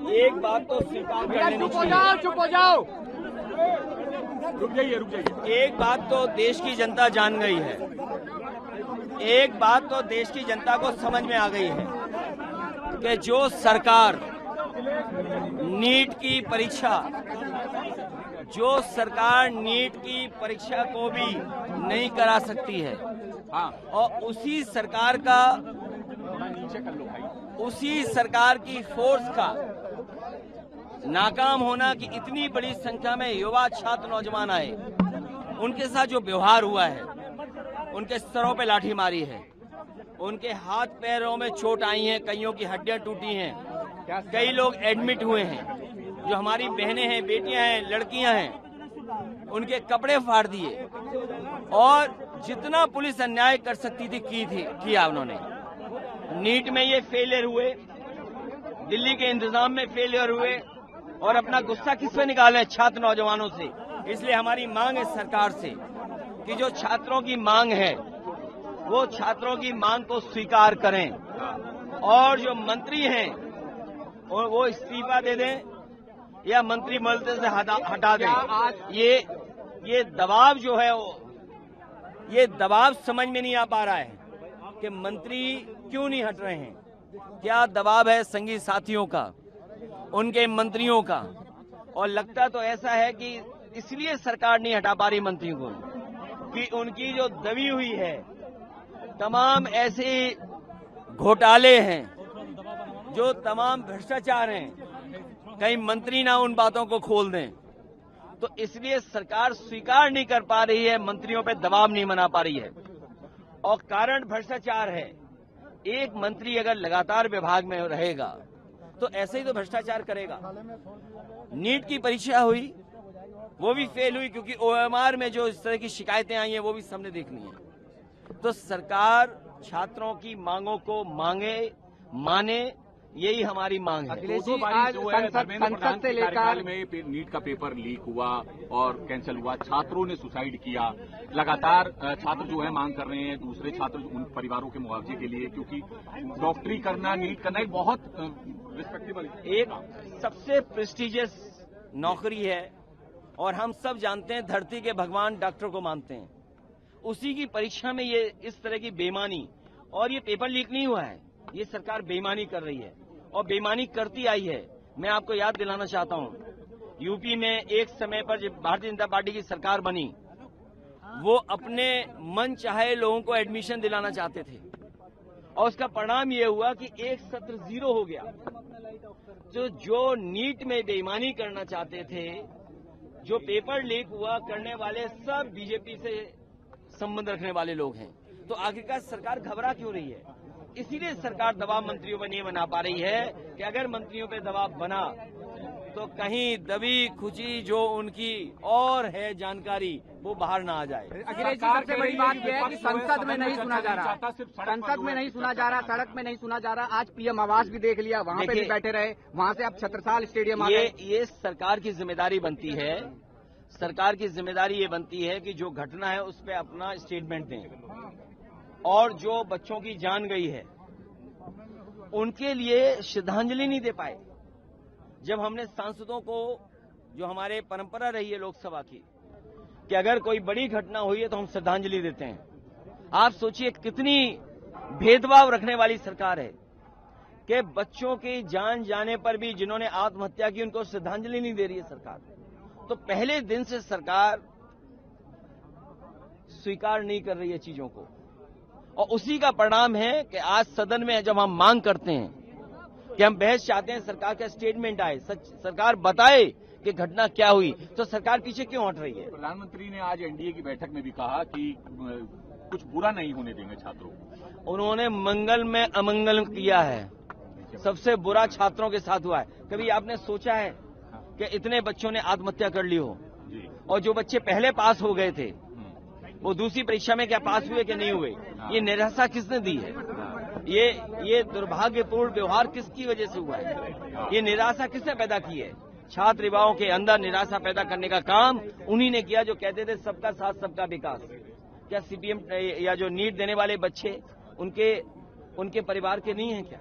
एक बात तो स्वीकार कर लेनी चाहिए। चुप हो जाओ। रुक जाइए। एक बात तो देश की जनता जान गई है, एक बात तो देश की जनता को समझ में आ गई है कि जो सरकार नीट की परीक्षा को भी नहीं करा सकती है, और उसी सरकार की फोर्स का नाकाम होना कि इतनी बड़ी संख्या में युवा छात्र नौजवान आए, उनके साथ जो व्यवहार हुआ है, उनके सरों पे लाठी मारी है, उनके हाथ पैरों में चोट आई है, कईयों की हड्डियां टूटी हैं, कई लोग एडमिट हुए हैं, जो हमारी बहनें हैं, बेटियां हैं, लड़कियां हैं, उनके कपड़े फाड़ दिए, और जितना पुलिस अन्याय कर सकती थी किया उन्होंने। नीट में ये फेलियर हुए, दिल्ली के इंतजाम में फेलियर हुए, और अपना गुस्सा किस पे निकाले? छात्र नौजवानों से। इसलिए हमारी मांग है सरकार से कि जो छात्रों की मांग है वो छात्रों की मांग को स्वीकार करें, और जो मंत्री हैं वो इस्तीफा दे दें या मंत्रिमंडल से हटा दें। ये दबाव जो है ये दबाव समझ में नहीं आ पा रहा है कि मंत्री क्यों नहीं हट रहे हैं। क्या दबाव है संगी साथियों का, उनके मंत्रियों का, और लगता तो ऐसा है कि इसलिए सरकार नहीं हटा पा रही मंत्रियों को कि उनकी जो दबी हुई है, तमाम ऐसे घोटाले हैं, जो तमाम भ्रष्टाचार हैं, कहीं मंत्री ना उन बातों को खोल दें, तो इसलिए सरकार स्वीकार नहीं कर पा रही है, मंत्रियों पे दबाव नहीं बना पा रही है, और कारण भ्रष्टाचार है। एक मंत्री अगर लगातार विभाग में रहेगा तो ऐसे ही तो भ्रष्टाचार करेगा। नीट की परीक्षा हुई, वो भी फेल हुई क्योंकि OMR में जो इस तरह की शिकायतें आई हैं वो भी सबने देखनी है। तो सरकार छात्रों की मांगों को माने, यही हमारी मांग है। अखिलेश जी, आज संसद से लेकर में नीट का पेपर लीक हुआ और कैंसिल हुआ, छात्रों ने सुसाइड किया, लगातार छात्र जो है मांग कर रहे हैं दूसरे छात्र उन परिवारों के मुआवजे के लिए, क्योंकि डॉक्टरी करना, नीट करना एक बहुत रिस्पेक्टेबल, एक सबसे प्रेस्टिजियस नौकरी है, और हम सब जानते हैं धरती के भगवान डॉक्टर को मानते हैं। उसी की परीक्षा में ये इस तरह की बेईमानी, और ये पेपर लीक नहीं हुआ है, ये सरकार बेईमानी कर रही है और बेईमानी करती आई है। मैं आपको याद दिलाना चाहता हूं, यूपी में एक समय पर जब भारतीय जनता पार्टी की सरकार बनी, वो अपने मन चाहे लोगों को एडमिशन दिलाना चाहते थे, और उसका परिणाम ये हुआ कि एक सत्र 0 हो गया। तो जो नीट में बेईमानी करना चाहते थे, जो पेपर लीक हुआ करने वाले, सब बीजेपी से संबंध रखने वाले लोग हैं। तो आखिरकार सरकार घबरा क्यों रही है? इसीलिए सरकार दबाव मंत्रियों पर नहीं बना पा रही है कि अगर मंत्रियों पे दबाव बना तो कहीं दबी खुची जो उनकी और है जानकारी वो बाहर ना आ जाए। अखिलेश जी, सबसे बड़ी बात यह है कि संसद में नहीं सुना जा रहा, संसद में नहीं सुना जा रहा, सड़क में नहीं सुना जा रहा। आज PM आवास भी देख लिया, वहाँ पे भी बैठे रहे, वहाँ से अब छत्रसाल स्टेडियम आ गए। ये सरकार की जिम्मेदारी बनती है, सरकार की जिम्मेदारी ये बनती है कि जो घटना है उस पर अपना स्टेटमेंट दें, और जो बच्चों की जान गई है उनके लिए श्रद्धांजलि नहीं दे पाए। जब हमने सांसदों को, जो हमारे परंपरा रही है लोकसभा की, कि अगर कोई बड़ी घटना हुई है तो हम श्रद्धांजलि देते हैं। आप सोचिए कितनी भेदभाव रखने वाली सरकार है कि बच्चों की जान जाने पर भी जिन्होंने आत्महत्या की उनको श्रद्धांजलि नहीं दे रही है सरकार। तो पहले दिन से सरकार स्वीकार नहीं कर रही है चीजों को, और उसी का परिणाम है कि आज सदन में जब हम मांग करते हैं कि हम बहस चाहते हैं, सरकार का स्टेटमेंट आए, सरकार बताए कि घटना क्या हुई, तो सरकार पीछे क्यों हट रही है? प्रधानमंत्री ने आज NDA की बैठक में भी कहा कि कुछ बुरा नहीं होने देंगे छात्रों को। उन्होंने मंगल में अमंगल किया है, सबसे बुरा छात्रों के साथ हुआ है। कभी आपने सोचा है कि इतने बच्चों ने आत्महत्या कर ली हो, और जो बच्चे पहले पास हो गए थे वो दूसरी परीक्षा में क्या पास हुए कि नहीं हुए? ये निराशा किसने दी है? ये दुर्भाग्यपूर्ण व्यवहार किसकी वजह से हुआ है? ये निराशा किसने पैदा की है? छात्र युवाओं के अंदर निराशा पैदा करने का काम उन्हीं ने किया जो कहते थे सबका साथ सबका विकास। क्या CPM या जो नीट देने वाले बच्चे उनके परिवार के नहीं हैं क्या?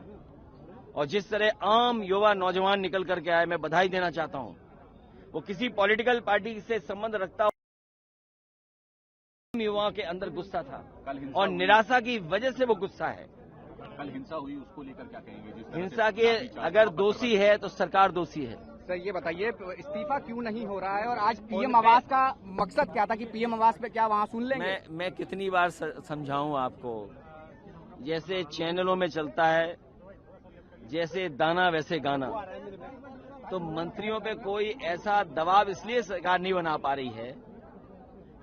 और जिस तरह आम युवा नौजवान निकल करके आए, मैं बधाई देना चाहता हूं। वो किसी पॉलिटिकल पार्टी से संबंध रखता हो, युवाओं के अंदर गुस्सा था और निराशा की वजह से वो गुस्सा है। कल हिंसा हुई, उसको लेकर क्या कहेंगे? हिंसा के अगर दोषी है तो सरकार दोषी है। सर ये बताइए, इस्तीफा क्यों नहीं हो रहा है और आज पीएम आवास का मकसद क्या था कि पीएम आवास पे क्या वहां सुन लेंगे? मैं कितनी बार समझाऊं आपको, जैसे चैनलों में चलता है, जैसे दाना वैसे गाना। तो मंत्रियों पे कोई ऐसा दबाव इसलिए सरकार नहीं बना पा रही है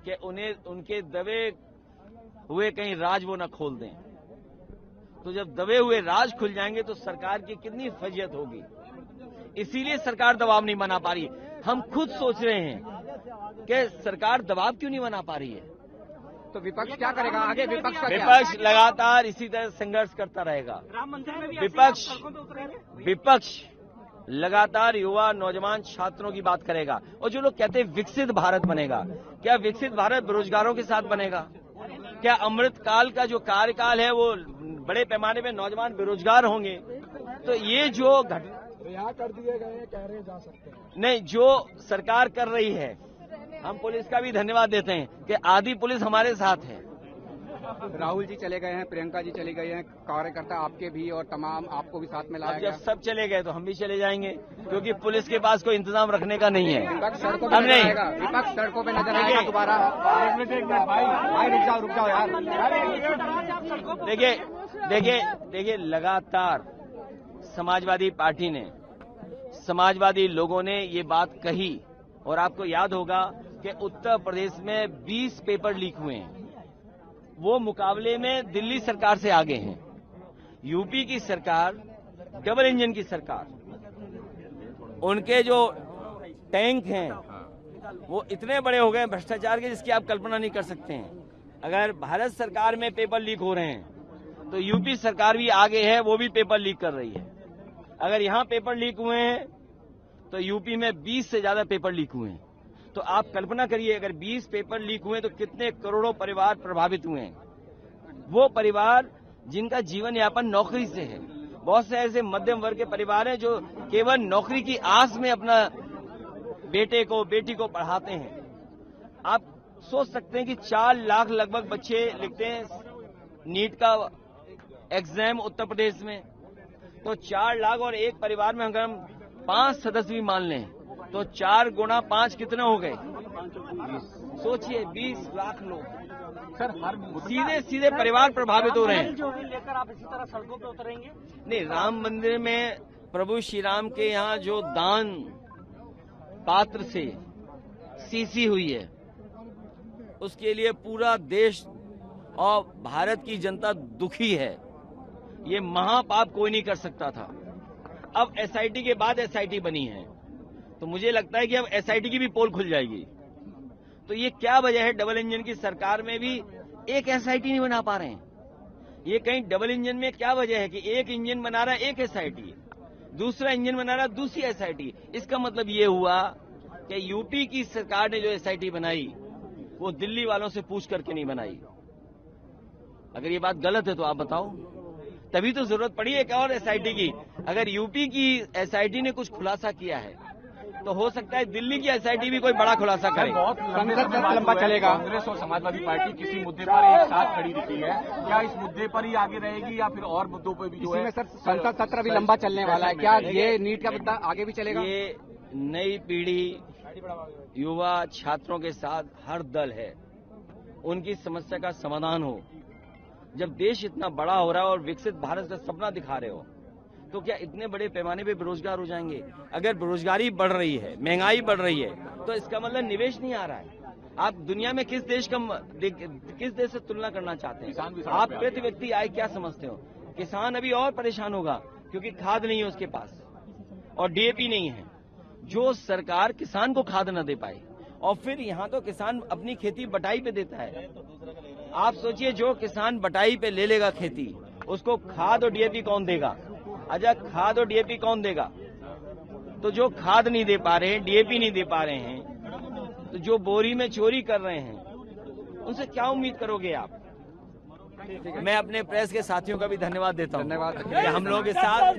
कि उन्हें उनके दबे हुए कहीं राज वो न खोल दें। तो जब दबे हुए राज खुल जाएंगे तो सरकार की कितनी फजीयत होगी। इसीलिए सरकार दबाव नहीं बना पा रही। हम खुद सोच रहे हैं कि सरकार दबाव क्यों नहीं बना पा रही है। तो विपक्ष क्या करेगा आगे? विपक्ष लगातार इसी तरह संघर्ष करता रहेगा। विपक्ष लगातार युवा नौजवान छात्रों की बात करेगा। और जो लोग कहते हैं विकसित भारत बनेगा, क्या विकसित भारत बेरोजगारों के साथ बनेगा? क्या अमृत काल का जो कार्यकाल है वो बड़े पैमाने पे नौजवान बेरोजगार होंगे? तो ये जो रिहा कर दिए गए कह रहे जा सकते हैं। नहीं, जो सरकार कर रही है, हम पुलिस का भी धन्यवाद देते हैं कि आधी पुलिस हमारे साथ है। राहुल जी चले गए हैं, प्रियंका जी चली गई हैं, कार्यकर्ता आपके भी और तमाम आपको भी साथ में लाया गया। जब सब चले गए तो हम भी चले जाएंगे, क्योंकि पुलिस के पास कोई इंतजाम रखने का नहीं है। विपक्ष सड़कों पे नजर आएगा, विपक्ष सड़कों पे नजर आएगा दोबारा। भाई रुक जाओ यार। देखिए लगातार समाजवादी पार्टी ने, समाजवादी लोगों ने ये बात कही। और आपको याद होगा कि उत्तर प्रदेश में 20 पेपर लीक हुए हैं, वो मुकाबले में दिल्ली सरकार से आगे हैं। यूपी की सरकार, डबल इंजन की सरकार, उनके जो टैंक हैं वो इतने बड़े हो गए भ्रष्टाचार के, जिसकी आप कल्पना नहीं कर सकते हैं। अगर भारत सरकार में पेपर लीक हो रहे हैं तो यूपी सरकार भी आगे है, वो भी पेपर लीक कर रही है। अगर यहां पेपर लीक हुए हैं तो यूपी में 20 से ज्यादा पेपर लीक हुए हैं। तो आप कल्पना करिए, अगर 20 पेपर लीक हुए तो कितने करोड़ों परिवार प्रभावित हुए हैं। वो परिवार जिनका जीवन यापन नौकरी से है। बहुत से ऐसे मध्यम वर्ग के परिवार हैं जो केवल नौकरी की आस में अपना बेटे को बेटी को पढ़ाते हैं। आप सोच सकते हैं कि 4 लाख लगभग बच्चे लिखते हैं नीट का एग्जाम उत्तर प्रदेश में। तो 4 लाख और एक परिवार में अगर हम 5 सदस्य भी मान लें तो 4 गुणा 5 कितने हो गए? सोचिए, 20 लाख लोग सर हर सीधे परिवार प्रभावित हो रहे हैं। जो लेकर आप इसी तरह सड़कों पे उतरेंगे? नहीं, राम मंदिर में प्रभु श्री राम के यहाँ जो दान पात्र से सीसी हुई है, उसके लिए पूरा देश और भारत की जनता दुखी है। ये महापाप कोई नहीं कर सकता था। अब एसआईटी के बाद एसआईटी बनी है, तो मुझे लगता है कि अब एसआईटी की भी पोल खुल जाएगी। तो ये क्या वजह है? डबल इंजन की सरकार में भी एक एसआईटी नहीं बना पा रहे हैं। ये कहीं डबल इंजन में क्या वजह है कि एक इंजन बना रहा है एक एसआईटी, दूसरा इंजन बना रहा है दूसरी एसआईटी। इसका मतलब ये हुआ कि यूपी की सरकार ने जो एसआईटी बनाई वो दिल्ली वालों से पूछ करके नहीं बनाई। अगर ये बात गलत है तो आप बताओ। तभी तो जरूरत पड़ी एक और एसआईटी की। अगर यूपी की एसआईटी ने कुछ खुलासा किया है तो हो सकता है दिल्ली की एसआईटी भी कोई बड़ा खुलासा करे। बहुत लंबा चलेगा। कांग्रेस और समाजवादी पार्टी किसी मुद्दे पर एक साथ खड़ी रहती है, क्या इस मुद्दे पर ही आगे रहेगी या फिर और मुद्दों पर भी जो है? सर संसद सत्र भी लंबा चलने वाला है, क्या ये नीट का मुद्दा आगे भी चलेगा? ये नई पीढ़ी युवा छात्रों के साथ हर दल है, उनकी समस्या का समाधान हो। जब देश इतना बड़ा हो रहा है और विकसित भारत का सपना दिखा रहे हो तो क्या इतने बड़े पैमाने पे बेरोजगार हो जाएंगे? अगर बेरोजगारी बढ़ रही है, महंगाई बढ़ रही है, तो इसका मतलब निवेश नहीं आ रहा है। आप दुनिया में किस देश से तुलना करना चाहते हैं? आप प्रति व्यक्ति आय क्या समझते हो? किसान अभी और परेशान होगा क्योंकि खाद नहीं है उसके पास और डीएपी नहीं है। जो सरकार किसान को खाद न दे पाए और फिर यहाँ तो किसान अपनी खेती बटाई पे देता है। आप सोचिए, जो किसान बटाई पे ले लेगा खेती, उसको खाद और डीएपी कौन देगा? अच्छा, खाद और डीएपी कौन देगा? तो जो खाद नहीं दे पा रहे हैं, डीएपी नहीं दे पा रहे हैं, तो जो बोरी में चोरी कर रहे हैं, उनसे क्या उम्मीद करोगे आप? मैं अपने प्रेस के साथियों का भी धन्यवाद देता हूँ धन्यवाद। कि हम लोगों के साथ